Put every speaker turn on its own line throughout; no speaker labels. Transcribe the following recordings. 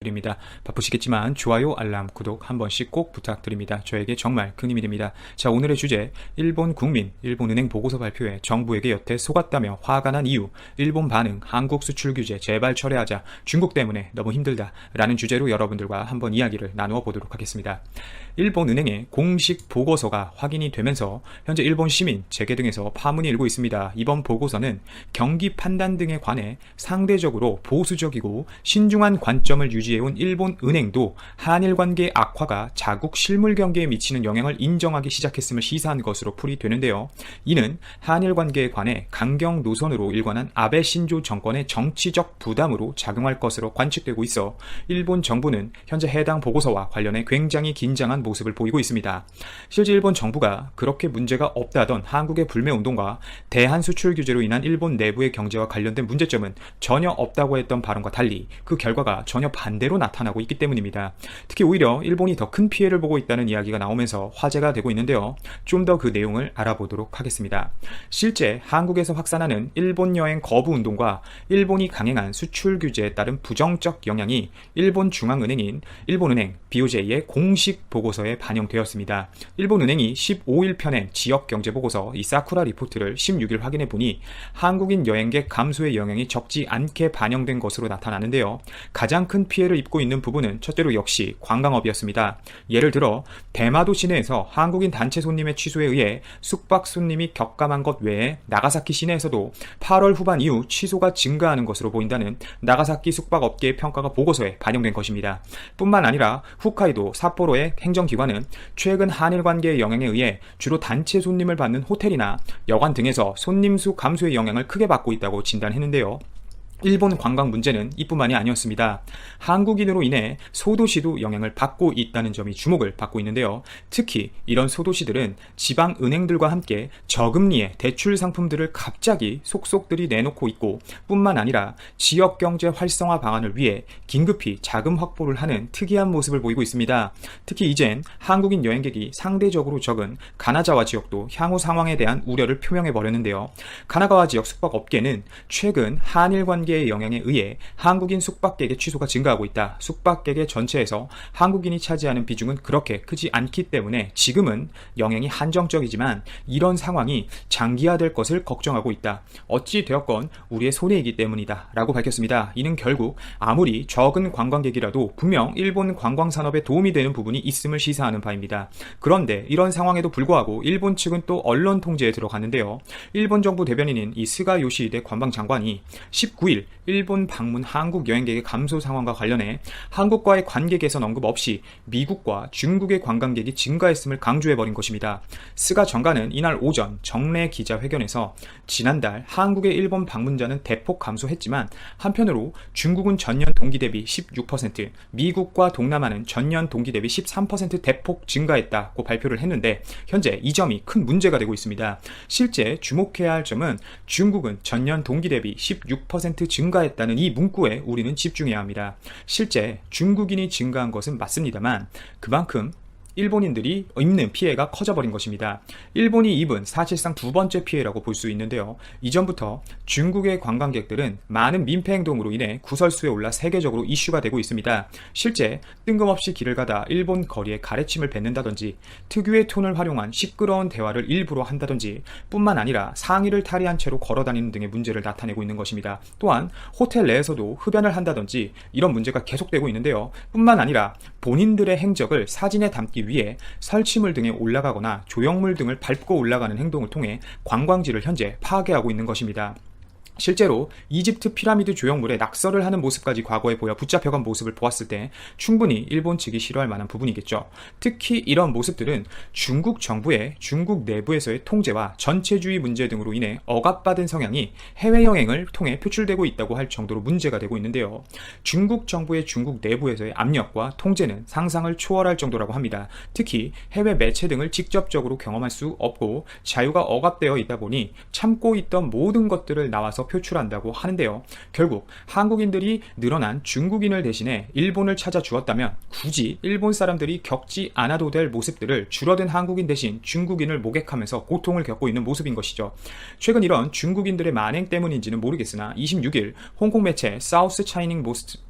드립니다. 바쁘시겠지만 좋아요, 알람, 구독 한 번씩 꼭 부탁드립니다. 저에게 정말 큰 힘이 됩니다. 자, 오늘의 주제, 일본 국민, 일본은행 보고서 발표에 정부에게 여태 속았다며 화가 난 이유, 일본 반응, 한국 수출 규제 제발 철회하자, 중국 때문에 너무 힘들다 라는 주제로 여러분들과 한번 이야기를 나누어 보도록 하겠습니다. 일본은행의 공식 보고서가 확인이 되면서 현재 일본 시민, 재계 등에서 파문이 일고 있습니다. 이번 보고서는 경기 판단 등에 관해 상대적으로 보수적이고 신중한 관점을 유지해온 일본 은행도 한일 관계 악화가 자국 실물 경기에 미치는 영향을 인정하기 시작했음을 시사한 것으로 풀이되는데요. 이는 한일 관계에 관해 강경 노선으로 일관한 아베 신조 정권의 정치적 부담으로 작용할 것으로 관측되고 있어 일본 정부는 현재 해당 보고서와 관련해 굉장히 긴장한 모습을 보이고 있습니다. 실제 일본 정부가 그렇게 문제가 없다던 한국의 불매운동과 대한 수출 규제로 인한 일본 내부의 경제와 관련된 문제점은 전혀 없다고 했던 발언과 달리 그 결과가 전혀 반대로 나타나고 있기 때문입니다. 특히 오히려 일본이 더 큰 피해를 보고 있다는 이야기가 나오면서 화제가 되고 있는데요. 좀 더 그 내용을 알아보도록 하겠습니다. 실제 한국에서 확산하는 일본 여행 거부 운동과 일본이 강행한 수출 규제에 따른 부정적 영향이 일본 중앙은행인 일본은행 BOJ의 공식 보고서에 반영되었습니다. 일본은행이 15일 펴낸 지역경제보고서 이 사쿠라 리포트를 16일 확인해 보니 한국인 여행객 감소의 영향이 적지 않게 반영된 것으로 나타나는데요. 가장 큰 피해를 입고 있는 부분은 첫째로 역시 관광업이었습니다. 예를 들어 대마도 시내에서 한국인 단체 손님의 취소에 의해 숙박 손님이 격감한 것 외에 나가사키 시내에서도 8월 후반 이후 취소가 증가하는 것으로 보인다는 나가사키 숙박업계의 평가가 보고서에 반영된 것입니다. 뿐만 아니라 홋카이도, 삿포로의 행정기관은 최근 한일 관계의 영향에 의해 주로 단체 손님을 받는 호텔이나 여관 등에서 손님 수 감소의 영향을 크게 받고 있다고 진단했는데요. 일본 관광 문제는 이뿐만이 아니었습니다. 한국인으로 인해 소도시도 영향을 받고 있다는 점이 주목을 받고 있는데요. 특히 이런 소도시들은 지방 은행들과 함께 저금리의 대출 상품들을 갑자기 속속들이 내놓고 있고 뿐만 아니라 지역 경제 활성화 방안을 위해 긴급히 자금 확보를 하는 특이한 모습을 보이고 있습니다. 특히 이젠 한국인 여행객이 상대적으로 적은 가나자와 지역도 향후 상황에 대한 우려를 표명해 버렸는데요. 가나가와 지역 숙박업계는 최근 한일 관계 의 영향에 의해 한국인 숙박객의 취소가 증가하고 있다. 숙박객의 전체에서 한국인이 차지하는 비중은 그렇게 크지 않기 때문에 지금은 영향이 한정적이지만 이런 상황이 장기화될 것을 걱정하고 있다. 어찌 되었건 우리의 손해이기 때문이다 라고 밝혔습니다. 이는 결국 아무리 적은 관광객이라도 분명 일본 관광산업에 도움이 되는 부분이 있음을 시사하는 바입니다. 그런데 이런 상황에도 불구하고 일본 측은 또 언론 통제에 들어갔는데요. 일본 정부 대변인인 이 스가 요시히데 관방장관이 19일 일본 방문 한국 여행객의 감소 상황과 관련해 한국과의 관계 개선 언급 없이 미국과 중국의 관광객이 증가했음을 강조해버린 것입니다. 스가 장관은 이날 오전 정례 기자회견에서 지난달 한국의 일본 방문자는 대폭 감소했지만 한편으로 중국은 전년 동기 대비 16%, 미국과 동남아는 전년 동기 대비 13% 대폭 증가했다고 발표를 했는데 현재 이 점이 큰 문제가 되고 있습니다. 실제 주목해야 할 점은 중국은 전년 동기 대비 16% 증가했다는 이 문구에 우리는 집중해야 합니다. 실제 중국인이 증가한 것은 맞습니다만 그만큼 일본인들이 입는 피해가 커져버린 것입니다. 일본이 입은 사실상 두 번째 피해라고 볼 수 있는데요. 이전부터 중국의 관광객들은 많은 민폐 행동으로 인해 구설수에 올라 세계적으로 이슈가 되고 있습니다. 실제 뜬금없이 길을 가다 일본 거리에 가래침을 뱉는다든지 특유의 톤을 활용한 시끄러운 대화를 일부러 한다든지 뿐만 아니라 상의를 탈의한 채로 걸어다니는 등의 문제를 나타내고 있는 것입니다. 또한 호텔 내에서도 흡연을 한다든지 이런 문제가 계속되고 있는데요. 뿐만 아니라 본인들의 행적을 사진에 담기 위해 설치물 등에 올라가거나 조형물 등을 밟고 올라가는 행동을 통해 관광지를 현재 파괴하고 있는 것입니다. 실제로 이집트 피라미드 조형물에 낙서를 하는 모습까지 과거에 보여 붙잡혀간 모습을 보았을 때 충분히 일본 측이 싫어할 만한 부분이겠죠. 특히 이런 모습들은 중국 정부의 중국 내부에서의 통제와 전체주의 문제 등으로 인해 억압받은 성향이 해외여행을 통해 표출되고 있다고 할 정도로 문제가 되고 있는데요. 중국 정부의 중국 내부에서의 압력과 통제는 상상을 초월할 정도라고 합니다. 특히 해외 매체 등을 직접적으로 경험할 수 없고 자유가 억압되어 있다 보니 참고 있던 모든 것들을 나와서 표출한다고 하는데요. 결국 한국인들이 늘어난 중국인을 대신해 일본을 찾아주었다면 굳이 일본 사람들이 겪지 않아도 될 모습들을 줄어든 한국인 대신 중국인을 모객하면서 고통을 겪고 있는 모습인 것이죠. 최근 이런 중국인들의 만행 때문인지는 모르겠으나 26일 홍콩 매체 사우스 차이닝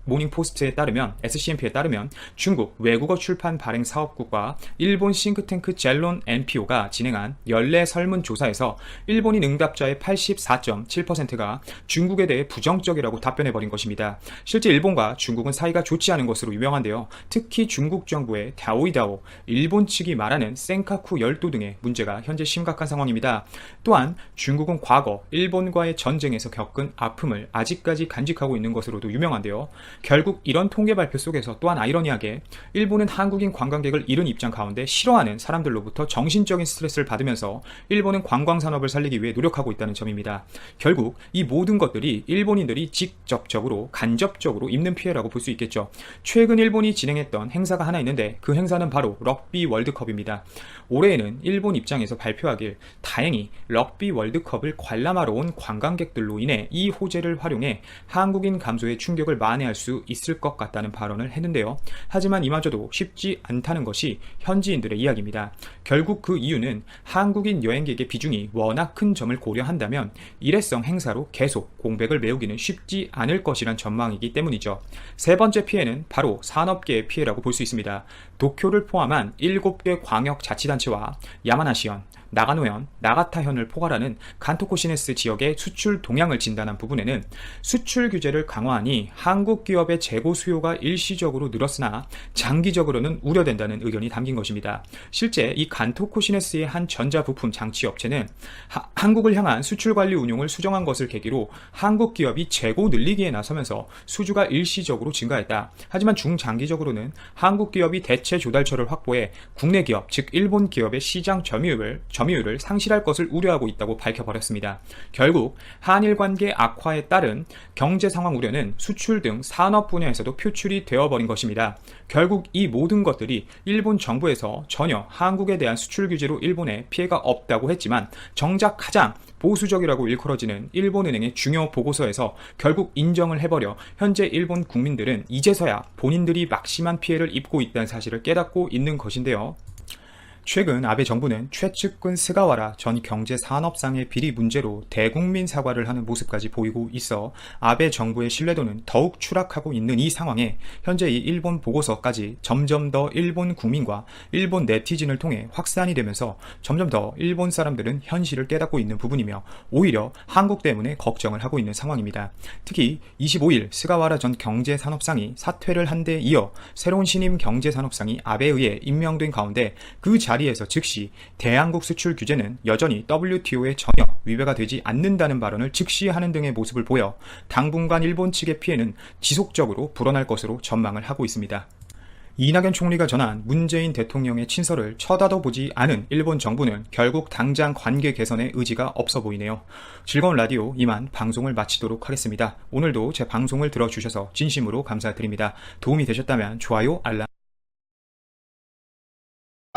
모닝 포스트에 따르면 SCMP에 따르면 중국 외국어 출판 발행 사업국과 일본 싱크탱크 젤론 NPO가 진행한 연례 설문조사에서 일본인 응답자의 84.7%가 중국에 대해 부정적이라고 답변해버린 것입니다. 실제 일본과 중국은 사이가 좋지 않은 것으로 유명한데요. 특히 중국 정부의 다오이다오, 일본 측이 말하는 센카쿠 열도 등의 문제가 현재 심각한 상황입니다. 또한 중국은 과거 일본과의 전쟁에서 겪은 아픔을 아직까지 간직하고 있는 것으로도 유명한데요. 결국 이런 통계 발표 속에서 또한 아이러니하게 일본은 한국인 관광객을 잃은 입장 가운데 싫어하는 사람들로부터 정신적인 스트레스를 받으면서 일본은 관광산업을 살리기 위해 노력하고 있다는 점입니다. 결국 이 모든 것들이 일본인들이 직접적으로 간접적으로 입는 피해라고 볼 수 있겠죠. 최근 일본이 진행했던 행사가 하나 있는데 그 행사는 바로 럭비 월드컵입니다. 올해에는 일본 입장에서 발표하길 다행히 럭비 월드컵을 관람하러 온 관광객들로 인해 이 호재를 활용해 한국인 감소의 충격을 만회할 수 있을 것 같다는 발언을 했는데요. 하지만 이마저도 쉽지 않다는 것이 현지인들의 이야기입니다. 결국 그 이유는 한국인 여행객의 비중이 워낙 큰 점을 고려한다면 일회성 행사로 계속 공백을 메우기는 쉽지 않을 것이란 전망이기 때문이죠. 세 번째 피해는 바로 산업계의 피해라고 볼 수 있습니다. 도쿄를 포함한 7개 광역자치단체와 야마나시현, 나가노현, 나가타현을 포괄하는 간토쿠시네스 지역의 수출 동향을 진단한 부분에는 수출 규제를 강화하니 한국 기업의 재고 수요가 일시적으로 늘었으나 장기적으로는 우려된다는 의견이 담긴 것입니다. 실제 이 간토쿠시네스의 한 전자부품 장치 업체는 한국을 향한 수출 관리 운용을 수정한 것을 계기로 한국 기업이 재고 늘리기에 나서면서 수주가 일시적으로 증가했다. 하지만 중장기적으로는 한국 기업이 대체 조달처를 확보해 국내 기업, 즉 일본 기업의 시장 점유율을 상실할 것을 우려하고 있다고 밝혀버렸습니다. 결국 한일 관계 악화에 따른 경제 상황 우려는 수출 등 산업 분야에서도 표출이 되어버린 것입니다. 결국 이 모든 것들이 일본 정부에서 전혀 한국에 대한 수출 규제로 일본에 피해가 없다고 했지만 정작 가장 보수적이라고 일컬어지는 일본은행의 중요 보고서에서 결국 인정을 해버려 현재 일본 국민들은 이제서야 본인들이 막심한 피해를 입고 있다는 사실을 깨닫고 있는 것인데요. 최근 아베 정부는 최측근 스가와라 전 경제산업상의 비리 문제로 대국민 사과를 하는 모습까지 보이고 있어 아베 정부의 신뢰도는 더욱 추락하고 있는 이 상황에 현재 이 일본 보고서까지 점점 더 일본 국민과 일본 네티즌을 통해 확산이 되면서 점점 더 일본 사람들은 현실을 깨닫고 있는 부분이며 오히려 한국 때문에 걱정을 하고 있는 상황입니다. 특히 25일 스가와라 전 경제산업상이 사퇴를 한 데 이어 새로운 신임 경제산업상이 아베에 의해 임명된 가운데 그 자리에서 즉시 대한국 수출 규제는 여전히 WTO에 전혀 위배가 되지 않는다는 발언을 즉시 하는 등의 모습을 보여 당분간 일본 측의 피해는 지속적으로 불어날 것으로 전망을 하고 있습니다. 이낙연 총리가 전한 문재인 대통령의 친서를 쳐다도 보지 않은 일본 정부는 결국 당장 관계 개선의 의지가 없어 보이네요. 즐거운 라디오 이만 방송을 마치도록 하겠습니다. 오늘도 제 방송을 들어주셔서 진심으로 감사드립니다. 도움이 되셨다면 좋아요, 알람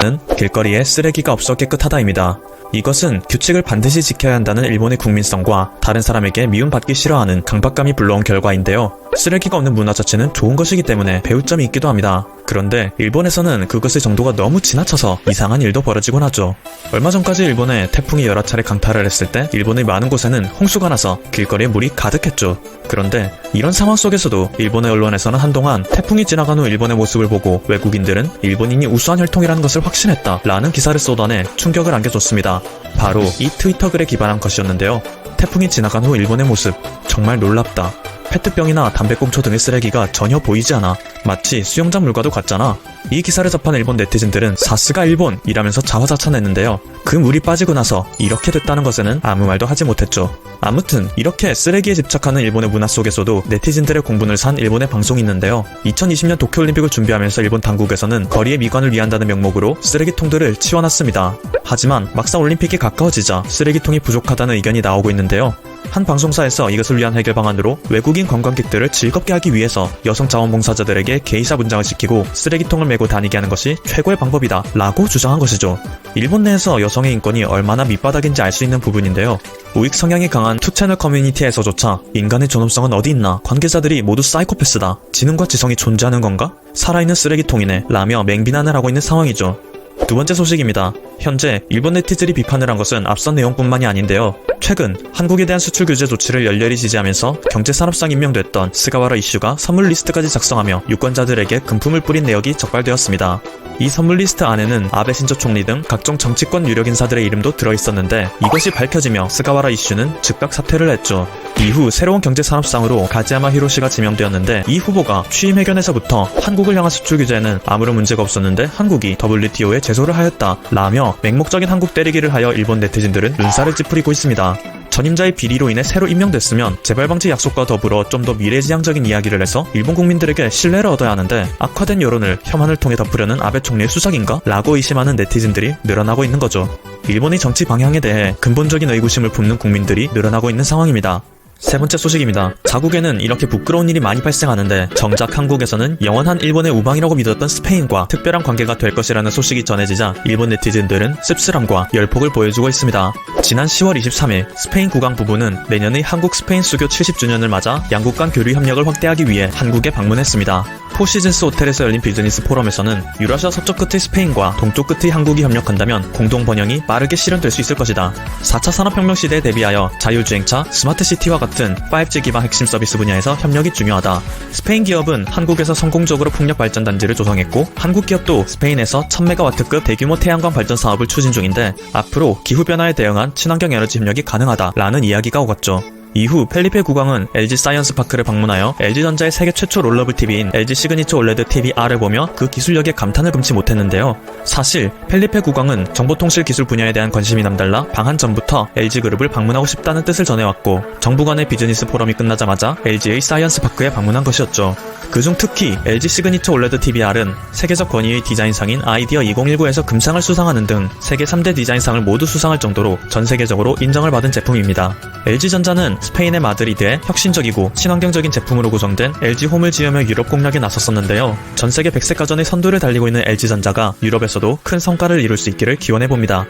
는 길거리에 쓰레기가 없어 깨끗하다입니다. 이것은 규칙을 반드시 지켜야 한다는 일본의 국민성과 다른 사람에게 미움받기 싫어하는 강박감이 불러온 결과인데요. 쓰레기가 없는 문화 자체는 좋은 것이기 때문에 배울 점이 있기도 합니다. 그런데 일본에서는 그것의 정도가 너무 지나쳐서 이상한 일도 벌어지곤 하죠. 얼마 전까지 일본에 태풍이 여러 차례 강타를 했을 때 일본의 많은 곳에는 홍수가 나서 길거리에 물이 가득했죠. 그런데 이런 상황 속에서도 일본의 언론에서는 한동안 태풍이 지나간 후 일본의 모습을 보고 외국인들은 일본인이 우수한 혈통이라는 것을 확신했다 라는 기사를 쏟아내 충격을 안겨줬습니다. 바로 이 트위터 글에 기반한 것이었는데요. 태풍이 지나간 후 일본의 모습 정말 놀랍다. 페트병이나 담배꽁초 등의 쓰레기가 전혀 보이지 않아. 마치 수영장 물과도 같잖아. 이 기사를 접한 일본 네티즌들은 사스가 일본이라면서 자화자찬했는데요. 그 물이 빠지고 나서 이렇게 됐다는 것에는 아무 말도 하지 못했죠. 아무튼 이렇게 쓰레기에 집착하는 일본의 문화 속에서도 네티즌들의 공분을 산 일본의 방송이 있는데요. 2020년 도쿄올림픽을 준비하면서 일본 당국에서는 거리의 미관을 위한다는 명목으로 쓰레기통들을 치워놨습니다. 하지만 막상 올림픽이 가까워지자 쓰레기통이 부족하다는 의견이 나오고 있는데요. 한 방송사에서 이것을 위한 해결 방안으로 외국인 관광객들을 즐겁게 하기 위해서 여성 자원봉사자들에게 게이샤 분장을 시키고 쓰레기통을 메고 다니게 하는 것이 최고의 방법이다 라고 주장한 것이죠. 일본 내에서 여성의 인권이 얼마나 밑바닥인지 알 수 있는 부분인데요. 우익 성향이 강한 투채널 커뮤니티에서조차 인간의 존엄성은 어디 있나, 관계자들이 모두 사이코패스다, 지능과 지성이 존재하는 건가? 살아있는 쓰레기통이네 라며 맹비난을 하고 있는 상황이죠. 두 번째 소식입니다. 현재 일본 네티즌이 비판을 한 것은 앞선 내용뿐만이 아닌데요. 최근 한국에 대한 수출 규제 조치를 열렬히 지지하면서 경제산업상 임명됐던 스가와라 이슈가 선물 리스트까지 작성하며 유권자들에게 금품을 뿌린 내역이 적발되었습니다. 이 선물 리스트 안에는 아베 신조 총리 등 각종 정치권 유력 인사들의 이름도 들어있었는데 이것이 밝혀지며 스가와라 이슈는 즉각 사퇴를 했죠. 이후 새로운 경제산업상으로 가지야마 히로시가 지명되었는데 이 후보가 취임 회견에서부터 한국을 향한 수출 규제에는 아무런 문제가 없었는데 한국이 WTO에 제소를 하였다 라며 맹목적인 한국 때리기를 하여 일본 네티즌들은 눈살을 찌푸리고 있습니다. 전임자의 비리로 인해 새로 임명됐으면 재발 방지 약속과 더불어 좀 더 미래지향적인 이야기를 해서 일본 국민들에게 신뢰를 얻어야 하는데 악화된 여론을 혐한을 통해 덮으려는 아베 총리의 수작인가? 라고 의심하는 네티즌들이 늘어나고 있는 거죠. 일본의 정치 방향에 대해 근본적인 의구심을 품는 국민들이 늘어나고 있는 상황입니다. 세 번째 소식입니다. 자국에는 이렇게 부끄러운 일이 많이 발생하는데 정작 한국에서는 영원한 일본의 우방이라고 믿었던 스페인과 특별한 관계가 될 것이라는 소식이 전해지자 일본 네티즌들은 씁쓸함과 열폭을 보여주고 있습니다. 지난 10월 23일 스페인 국왕 부부는 내년의 한국 스페인 수교 70주년을 맞아 양국 간 교류 협력을 확대하기 위해 한국에 방문했습니다. 포시즌스 호텔에서 열린 비즈니스 포럼에서는 유라시아 서쪽 끝의 스페인과 동쪽 끝의 한국이 협력한다면 공동 번영이 빠르게 실현될 수 있을 것이다. 4차 산업혁명 시대에 대비하여 자율주행차, 스마트시티와 같은 5G 기반 핵심 서비스 분야에서 협력이 중요하다. 스페인 기업은 한국에서 성공적으로 풍력 발전 단지를 조성했고 한국 기업도 스페인에서 1000메가와트급 대규모 태양광 발전 사업을 추진 중인데 앞으로 기후변화에 대응한 친환경 에너지 협력이 가능하다라는 이야기가 오갔죠. 이후 펠리페 국왕은 LG 사이언스 파크를 방문하여 LG전자의 세계 최초 롤러블 TV인 LG 시그니처 올레드 TV R을 보며 그 기술력에 감탄을 금치 못했는데요. 사실 펠리페 국왕은 정보통실 기술 분야에 대한 관심이 남달라 방한 전부터 LG그룹을 방문하고 싶다는 뜻을 전해왔고 정부 간의 비즈니스 포럼이 끝나자마자 LG의 사이언스 파크에 방문한 것이었죠. 그중 특히 LG 시그니처 올레드 TV R은 세계적 권위의 디자인상인 아이디어 2019에서 금상을 수상하는 등 세계 3대 디자인상을 모두 수상할 정도로 전 세계적으로 인정을 받은 제품입니다. LG전자는 스페인의 마드리드에 혁신적이고 친환경적인 제품으로 구성된 LG홈을 지으며 유럽 공략에 나섰었는데요. 전세계 100세 가전의 선두를 달리고 있는 LG전자가 유럽에서도 큰 성과를 이룰 수 있기를 기원해봅니다.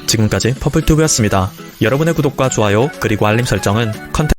지금까지 퍼플튜브였습니다. 여러분의 구독과 좋아요 그리고 알림 설정은 컨텐츠